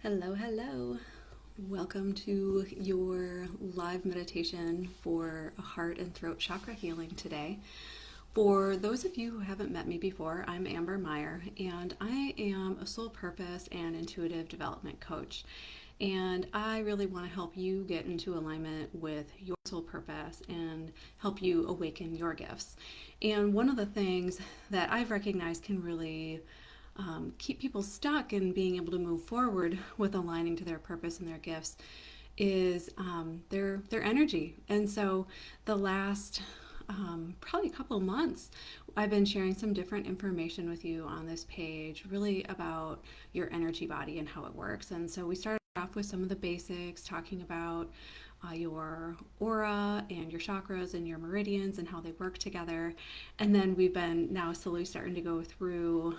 Hello, hello. Welcome to your live meditation for heart and throat chakra healing today. For those of you who haven't met me before, I'm Amber Meyer, and I am a soul purpose and intuitive development coach. And I really want to help you get into alignment with your soul purpose and help you awaken your gifts. And one of the things that I've recognized can really keep people stuck in being able to move forward with aligning to their purpose and their gifts is their energy. And so the last probably a couple of months, I've been sharing some different information with you on this page, really about your energy body and how it works. And so we started off with some of the basics, talking about your aura and your chakras and your meridians and how they work together. And then we've been now slowly starting to go through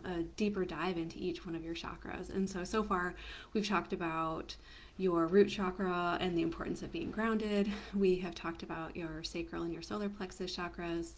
a deeper dive into each one of your chakras. And so far, we've talked about your root chakra and the importance of being grounded. We have talked about your sacral and your solar plexus chakras.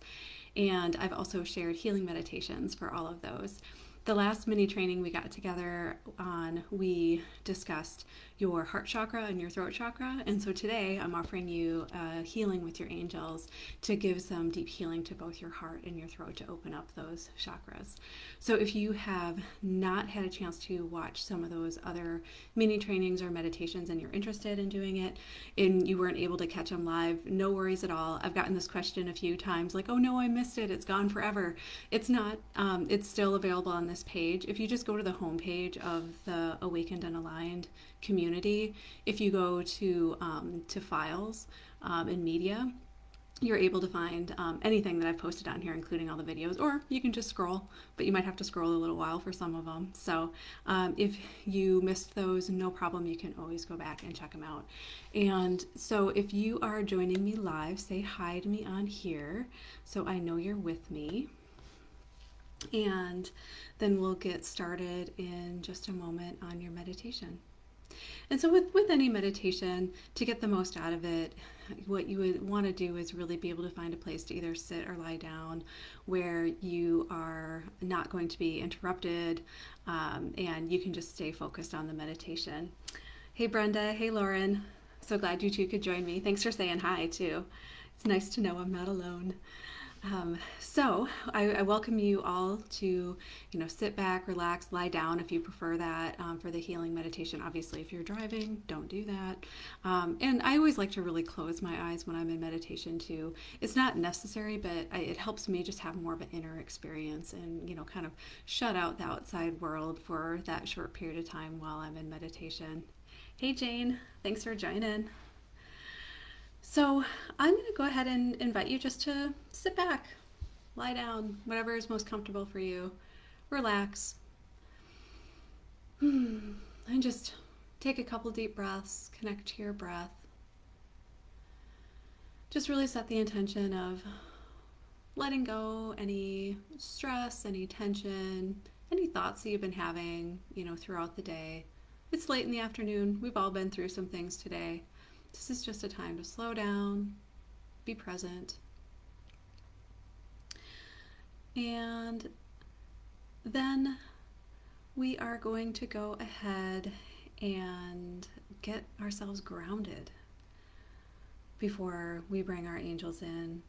And I've also shared healing meditations for all of those. The last mini training we got together on, we discussed your heart chakra and your throat chakra. And so today I'm offering you healing with your angels to give some deep healing to both your heart and your throat to open up those chakras. So if you have not had a chance to watch some of those other mini trainings or meditations and you're interested in doing it and you weren't able to catch them live, no worries at all. I've gotten this question a few times like, oh no, I missed it. It's gone forever. It's not. It's still available on this page. If you just go to the home page of the Awakened and Aligned community, if you go to files and media, you're able to find anything that I've posted on here, including all the videos, or you can just scroll, but you might have to scroll a little while for some of them. So if you missed those, no problem. You can always go back and check them out. And so if you are joining me live, say hi to me on here so I know you're with me. And then we'll get started in just a moment on your meditation. And so with any meditation, to get the most out of it, what you would want to do is really be able to find a place to either sit or lie down where you are not going to be interrupted, and you can just stay focused on the meditation. Hey Brenda, hey Lauren, so glad you two could join me. Thanks for saying hi too. It's nice to know I'm not alone. So I welcome you all to, sit back, relax, lie down if you prefer that for the healing meditation. Obviously, if you're driving, don't do that. And I always like to really close my eyes when I'm in meditation too. It's not necessary, but it helps me just have more of an inner experience and, kind of shut out the outside world for that short period of time while I'm in meditation. Hey Jane, thanks for joining. So I'm going to go ahead and invite you just to sit back, lie down, whatever is most comfortable for you. Relax. And just take a couple deep breaths, connect to your breath. Just really set the intention of letting go any stress, any tension, any thoughts that you've been having, throughout the day. It's late in the afternoon. We've all been through some things today. This is just a time to slow down, be present. And then we are going to go ahead and get ourselves grounded before we bring our angels in.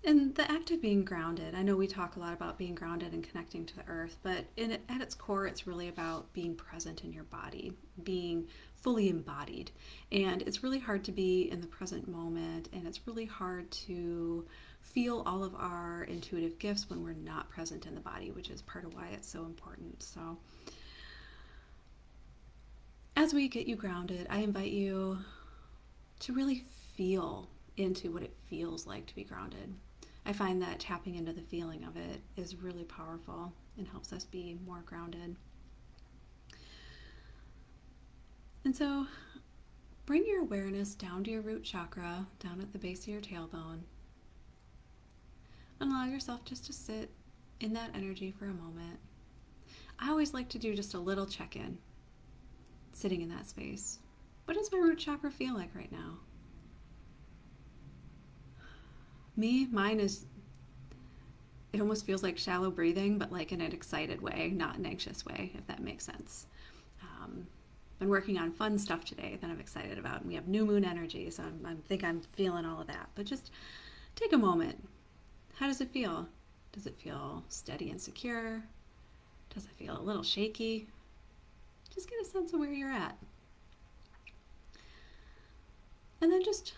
And the act of being grounded, I know we talk a lot about being grounded and connecting to the earth, but at its core, it's really about being present in your body, being fully embodied. And it's really hard to be in the present moment, and it's really hard to feel all of our intuitive gifts when we're not present in the body, which is part of why it's so important. So as we get you grounded, I invite you to really feel into what it feels like to be grounded. I find that tapping into the feeling of it is really powerful and helps us be more grounded. And so bring your awareness down to your root chakra, down at the base of your tailbone. And allow yourself just to sit in that energy for a moment. I always like to do just a little check-in, sitting in that space. What does my root chakra feel like right now? Mine is, it almost feels like shallow breathing, but like in an excited way, not an anxious way, if that makes sense. been working on fun stuff today that I'm excited about. And we have new moon energy, so I think I'm feeling all of that. But just take a moment. How does it feel? Does it feel steady and secure? Does it feel a little shaky? Just get a sense of where you're at. And then just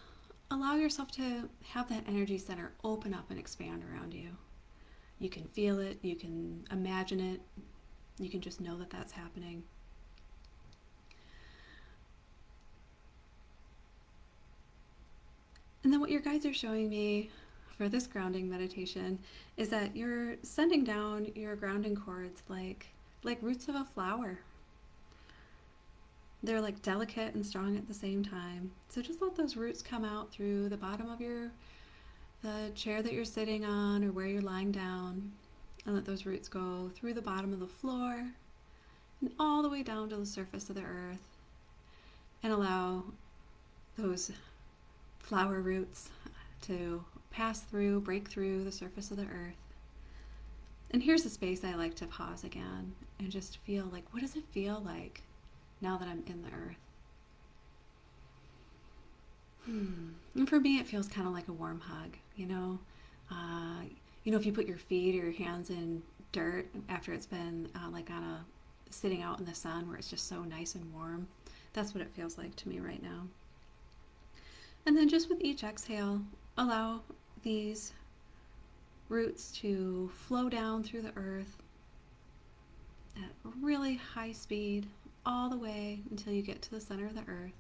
allow yourself to have that energy center open up and expand around you. You can feel it, you can imagine it, you can just know that that's happening. And then what your guides are showing me for this grounding meditation is that you're sending down your grounding cords like roots of a flower. They're like delicate and strong at the same time. So just let those roots come out through the bottom of the chair that you're sitting on or where you're lying down, and let those roots go through the bottom of the floor and all the way down to the surface of the earth, and allow those flower roots to pass through, break through the surface of the earth. And here's a space I like to pause again and just feel like, what does it feel like now that I'm in the earth? And for me, it feels kind of like a warm hug, you know? If you put your feet or your hands in dirt after it's been sitting out in the sun where it's just so nice and warm, that's what it feels like to me right now. And then just with each exhale, allow these roots to flow down through the earth at a really high speed, all the way until you get to the center of the earth.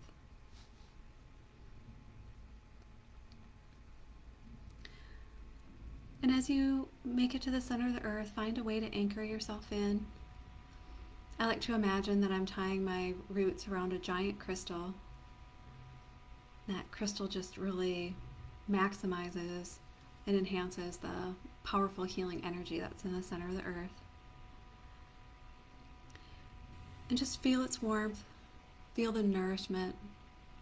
And as you make it to the center of the earth, find a way to anchor yourself in. I like to imagine that I'm tying my roots around a giant crystal. That crystal just really maximizes and enhances the powerful healing energy that's in the center of the earth. And just feel its warmth, feel the nourishment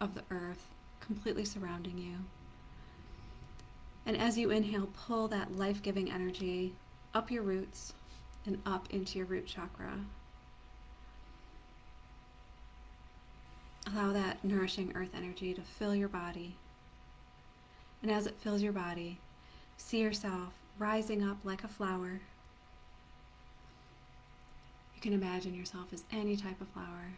of the earth completely surrounding you. And as you inhale, pull that life-giving energy up your roots and up into your root chakra. Allow that nourishing earth energy to fill your body. And as it fills your body, see yourself rising up like a flower. You can imagine yourself as any type of flower.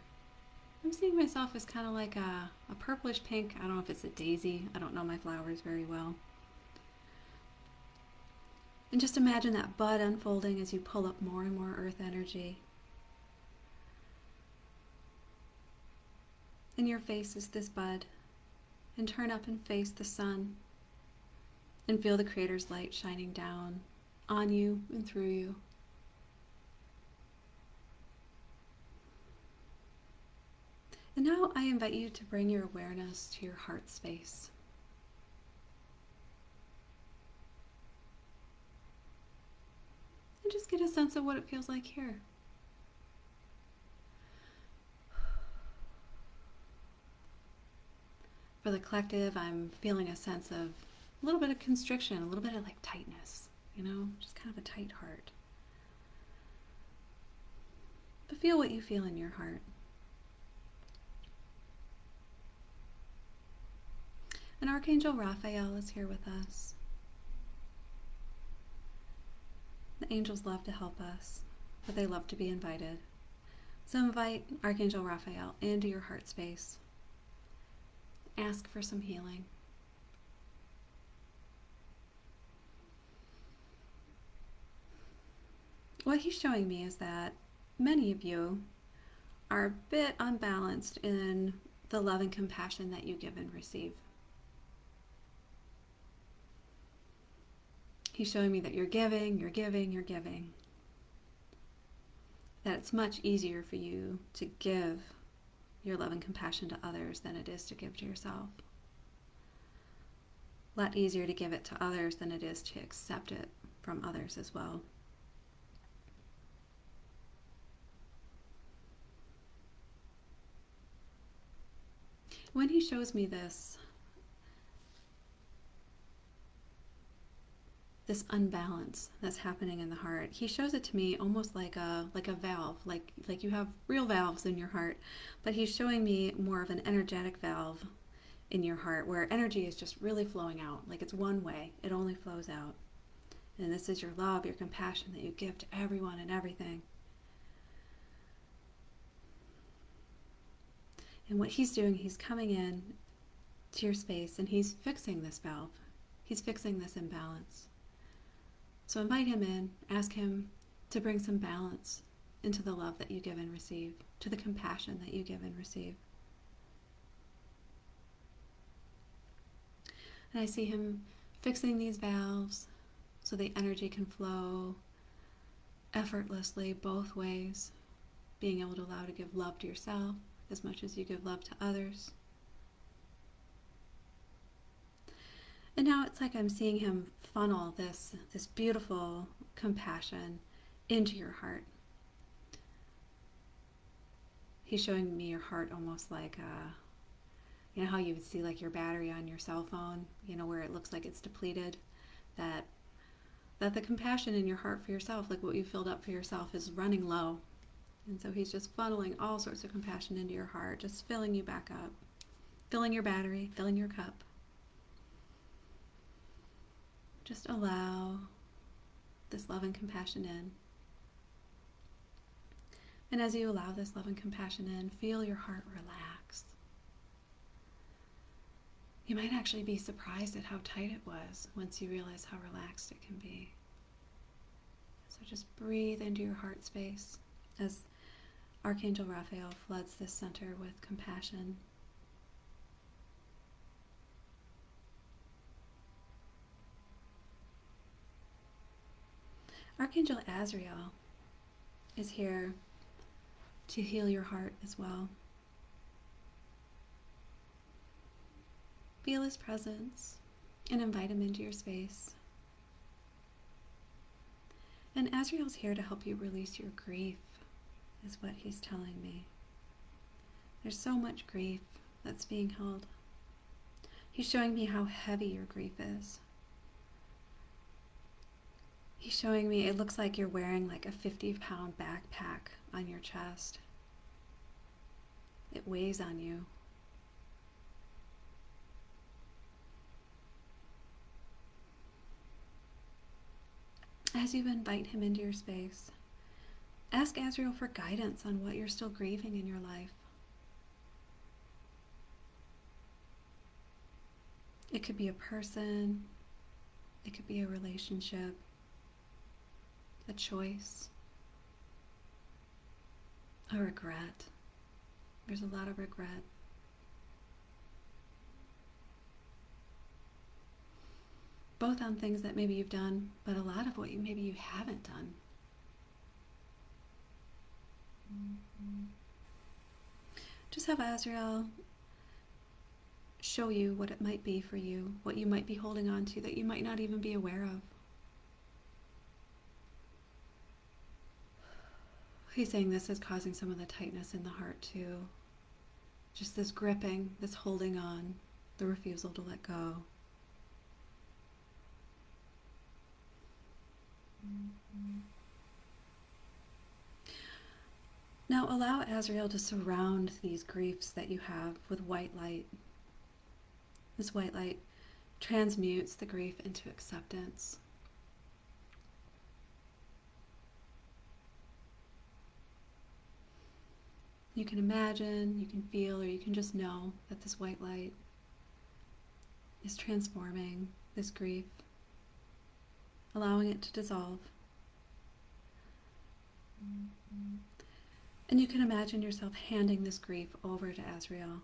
I'm seeing myself as kind of like a purplish pink. I don't know if it's a daisy. I don't know my flowers very well. And just imagine that bud unfolding as you pull up more and more earth energy. And your face is this bud. And turn up and face the sun. And feel the Creator's light shining down on you and through you. And now I invite you to bring your awareness to your heart space. And just get a sense of what it feels like here. For the collective, I'm feeling a sense of a little bit of constriction, a little bit of like tightness, just kind of a tight heart. But feel what you feel in your heart. And Archangel Raphael is here with us. The angels love to help us, but they love to be invited. So invite Archangel Raphael into your heart space. Ask for some healing. What he's showing me is that many of you are a bit unbalanced in the love and compassion that you give and receive. He's showing me that you're giving. That it's much easier for you to give your love and compassion to others than it is to give to yourself. A lot easier to give it to others than it is to accept it from others as well. When he shows me this, this unbalance that's happening in the heart. He shows it to me almost like a valve, like you have real valves in your heart, but he's showing me more of an energetic valve in your heart where energy is just really flowing out, like it's one way, it only flows out. And this is your love, your compassion that you give to everyone and everything. And what he's doing, he's coming in to your space and he's fixing this valve. He's fixing this imbalance. So invite him in, ask him to bring some balance into the love that you give and receive, to the compassion that you give and receive. And I see him fixing these valves so the energy can flow effortlessly both ways, being able to allow to give love to yourself as much as you give love to others. And now it's like I'm seeing him funnel this beautiful compassion into your heart. He's showing me your heart almost like you know how you would see like your battery on your cell phone, you know, where it looks like it's depleted, that the compassion in your heart for yourself, like what you filled up for yourself, is running low. And so he's just funneling all sorts of compassion into your heart, just filling you back up, filling your battery, filling your cup. Just allow this love and compassion in. And as you allow this love and compassion in, feel your heart relax. You might actually be surprised at how tight it was once you realize how relaxed it can be. So just breathe into your heart space as Archangel Raphael floods this center with compassion. Archangel Azrael is here to heal your heart as well. Feel his presence and invite him into your space. And Azrael's here to help you release your grief, is what he's telling me. There's so much grief that's being held. He's showing me how heavy your grief is. He's showing me it looks like you're wearing like a 50-pound backpack on your chest. It weighs on you. As you invite him into your space, ask Azrael for guidance on what you're still grieving in your life. It could be a person, it could be a relationship, a choice, a regret. There's a lot of regret. Both on things that maybe you've done, but a lot of what maybe you haven't done. Just have Azrael show you what it might be for you, what you might be holding on to that you might not even be aware of. He's saying this is causing some of the tightness in the heart too. Just this gripping, this holding on, the refusal to let go. Now allow Azrael to surround these griefs that you have with white light. This white light transmutes the grief into acceptance. You can imagine, you can feel, or you can just know that this white light is transforming this grief, allowing it to dissolve. And you can imagine yourself handing this grief over to Azrael.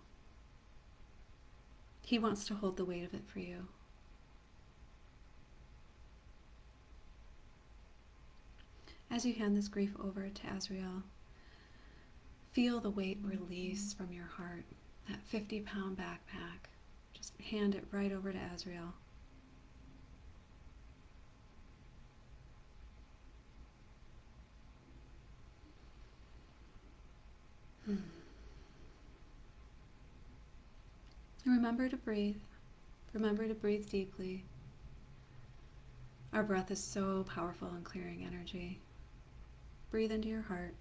He wants to hold the weight of it for you. As you hand this grief over to Azrael, feel the weight release from your heart, that 50-pound backpack. Just hand it right over to Azrael. Remember to breathe. Remember to breathe deeply. Our breath is so powerful in clearing energy. Breathe into your heart.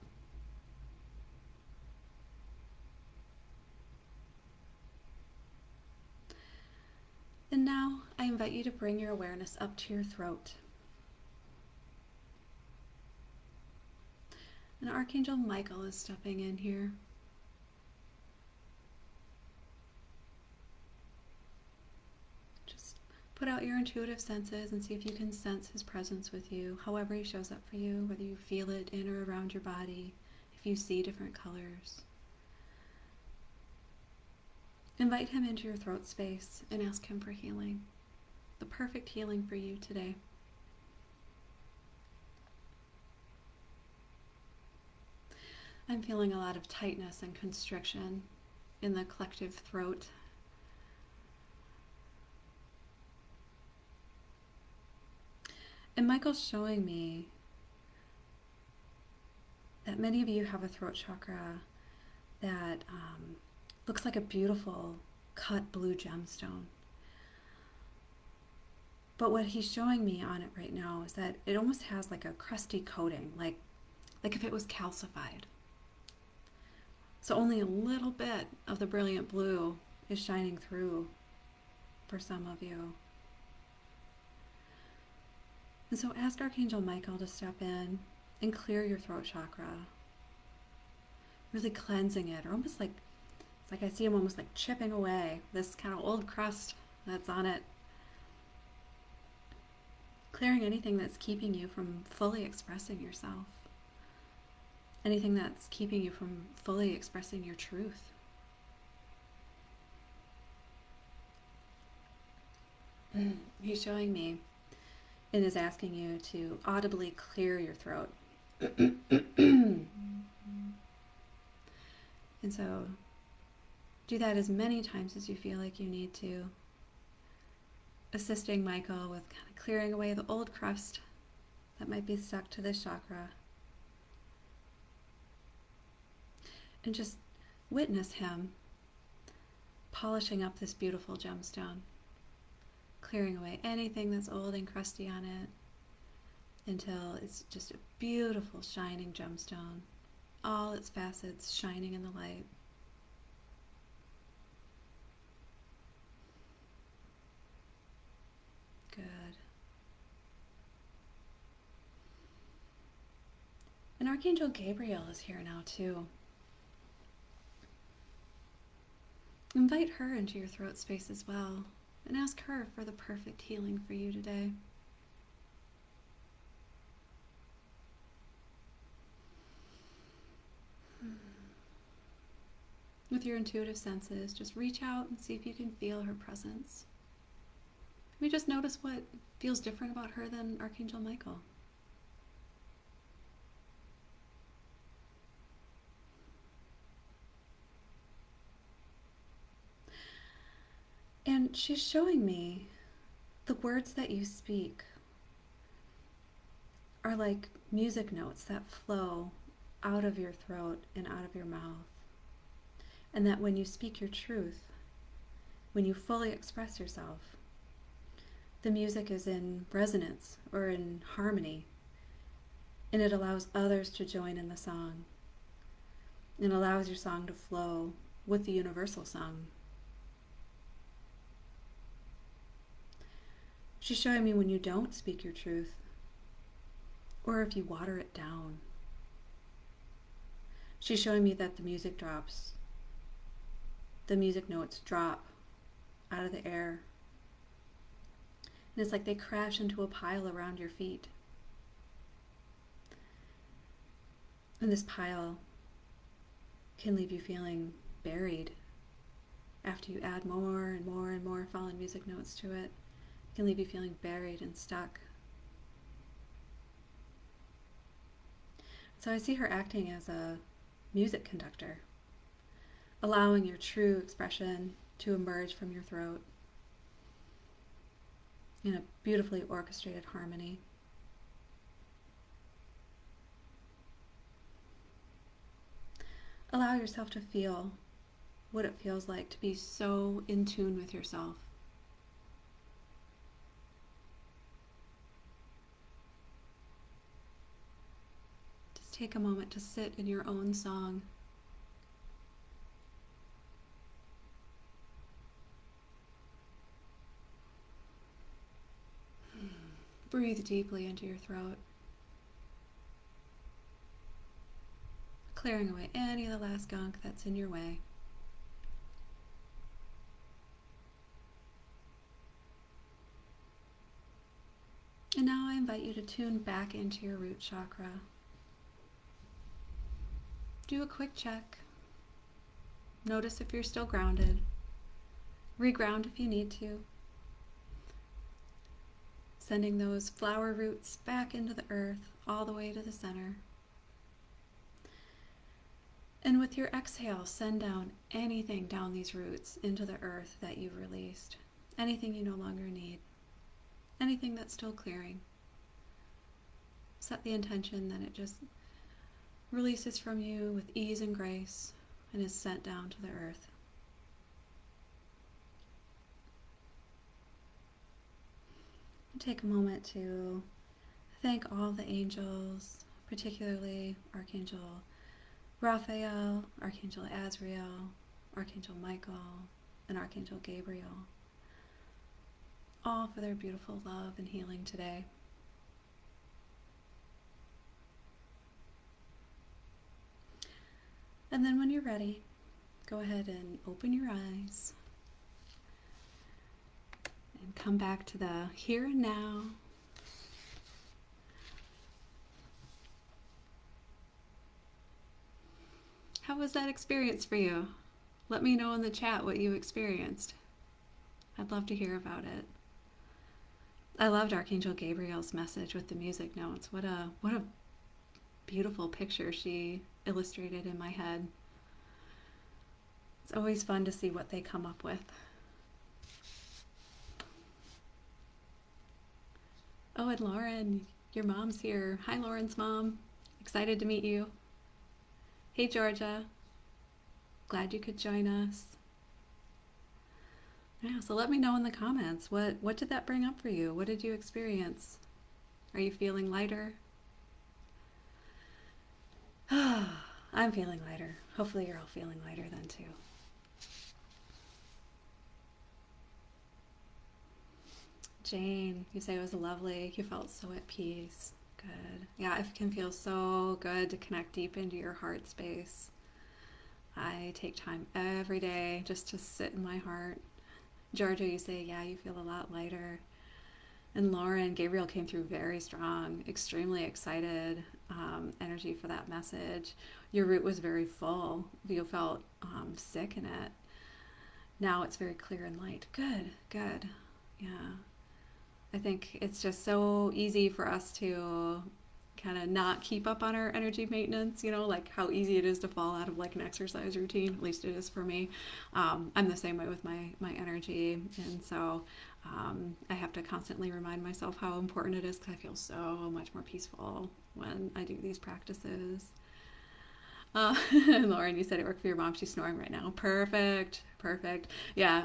And now I invite you to bring your awareness up to your throat. And Archangel Michael is stepping in here. Just put out your intuitive senses and see if you can sense his presence with you, however he shows up for you, whether you feel it in or around your body, if you see different colors. Invite him into your throat space and ask him for healing, the perfect healing for you today. I'm feeling a lot of tightness and constriction in the collective throat. And Michael's showing me that many of you have a throat chakra that looks like a beautiful cut blue gemstone. But what he's showing me on it right now is that it almost has like a crusty coating, like if it was calcified. So only a little bit of the brilliant blue is shining through for some of you. And so ask Archangel Michael to step in and clear your throat chakra, really cleansing it, or almost like, it's like I see him almost like chipping away this kind of old crust that's on it, clearing anything that's keeping you from fully expressing yourself, anything that's keeping you from fully expressing your truth. He's showing me and is asking you to audibly clear your throat. And so do that as many times as you feel like you need to, assisting Michael with kind of clearing away the old crust that might be stuck to this chakra. And just witness him polishing up this beautiful gemstone, clearing away anything that's old and crusty on it until it's just a beautiful shining gemstone, all its facets shining in the light. Good. And Archangel Gabriel is here now too. Invite her into your throat space as well and ask her for the perfect healing for you today. With your intuitive senses, just reach out and see if you can feel her presence. Maybe just notice what feels different about her than Archangel Michael. And she's showing me the words that you speak are like music notes that flow out of your throat and out of your mouth. And that when you speak your truth, when you fully express yourself, the music is in resonance or in harmony, and it allows others to join in the song, and allows your song to flow with the universal song. She's showing me when you don't speak your truth, or if you water it down. She's showing me that the music drops. The music notes drop out of the air. And it's like they crash into a pile around your feet. And this pile can leave you feeling buried after you add more and more and more fallen music notes to it. It can leave you feeling buried and stuck. So I see her acting as a music conductor, allowing your true expression to emerge from your throat in a beautifully orchestrated harmony. Allow yourself to feel what it feels like to be so in tune with yourself. take a moment to sit in your own song. Breathe deeply into your throat, clearing away any of the last gunk that's in your way. And now I invite you to tune back into your root chakra. Do a quick check. Notice if you're still grounded. Reground if you need to. Sending those flower roots back into the earth, all the way to the center. And with your exhale, send down anything down these roots into the earth that you've released. Anything you no longer need. Anything that's still clearing. Set the intention that it just releases from you with ease and grace and is sent down to the earth. Take a moment to thank all the angels, particularly Archangel Raphael, Archangel Azrael, Archangel Michael, and Archangel Gabriel, all for their beautiful love and healing today. And then when you're ready, go ahead and open your eyes and come back to the here and now. How was that experience for you? Let me know in the chat what you experienced. I'd love to hear about it. I loved Archangel Gabriel's message with the music notes. What a beautiful picture she illustrated in my head. It's always fun to see what they come up with. Oh, and Lauren, your mom's here. Hi, Lauren's mom. Excited to meet you. Hey, Georgia. Glad you could join us. Yeah, so let me know in the comments. What did that bring up for you? What did you experience? Are you feeling lighter? I'm feeling lighter. Hopefully you're all feeling lighter then too. Jane, you say it was lovely. You felt so at peace. Good. Yeah, it can feel so good to connect deep into your heart space. I take time every day just to sit in my heart. Georgia, you say, yeah, you feel a lot lighter. And Lauren, Gabriel came through very strong, extremely excited energy for that message. Your root was very full. You felt sick in it. Now it's very clear and light. Good, good. Yeah. I think it's just so easy for us to kind of not keep up on our energy maintenance, you know, like how easy it is to fall out of like an exercise routine. At least it is for me. I'm the same way with my energy. And so I have to constantly remind myself how important it is because I feel so much more peaceful when I do these practices. Lauren, you said it worked for your mom. She's snoring right now. Perfect. Perfect. Yeah.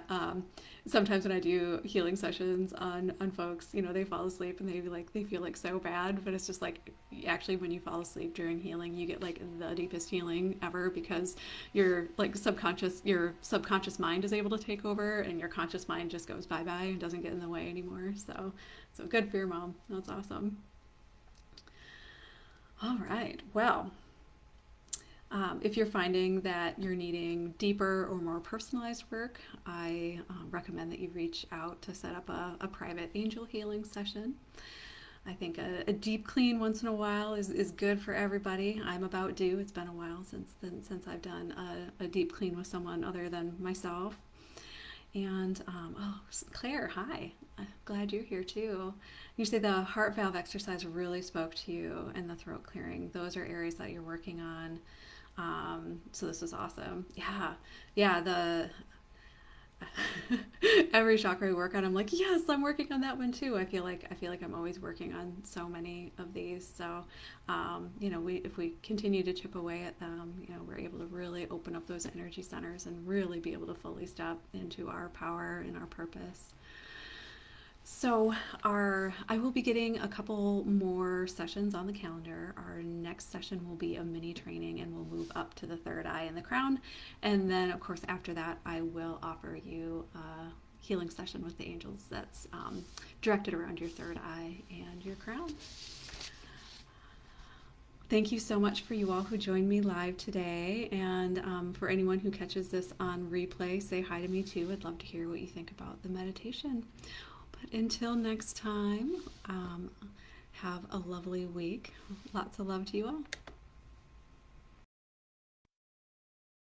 Sometimes when I do healing sessions on folks, you know, they fall asleep and they feel like so bad, but it's just like, actually when you fall asleep during healing, you get like the deepest healing ever because your subconscious mind is able to take over and your conscious mind just goes bye-bye and doesn't get in the way anymore. So good for your mom. That's awesome. All right. Well, if you're finding that you're needing deeper or more personalized work, I recommend that you reach out to set up a private angel healing session. I think a deep clean once in a while is good for everybody. I'm about due. It's been a while since I've done a deep clean with someone other than myself. And, Claire, hi. I'm glad you're here too. You say the heart valve exercise really spoke to you and the throat clearing. Those are areas that you're working on. So this is awesome. Yeah. Every chakra I work on, I'm like, yes, I'm working on that one too. I feel like I'm always working on so many of these. So, if we continue to chip away at them, we're able to really open up those energy centers and really be able to fully step into our power and our purpose. So I will be getting a couple more sessions on the calendar. Our next session will be a mini training and we'll move up to the third eye and the crown. And then of course after that I will offer you a healing session with the angels that's directed around your third eye and your crown. Thank you so much for you all who joined me live today. And for anyone who catches this on replay, say hi to me too. I'd love to hear what you think about the meditation. But until next time, have a lovely week. Lots of love to you all.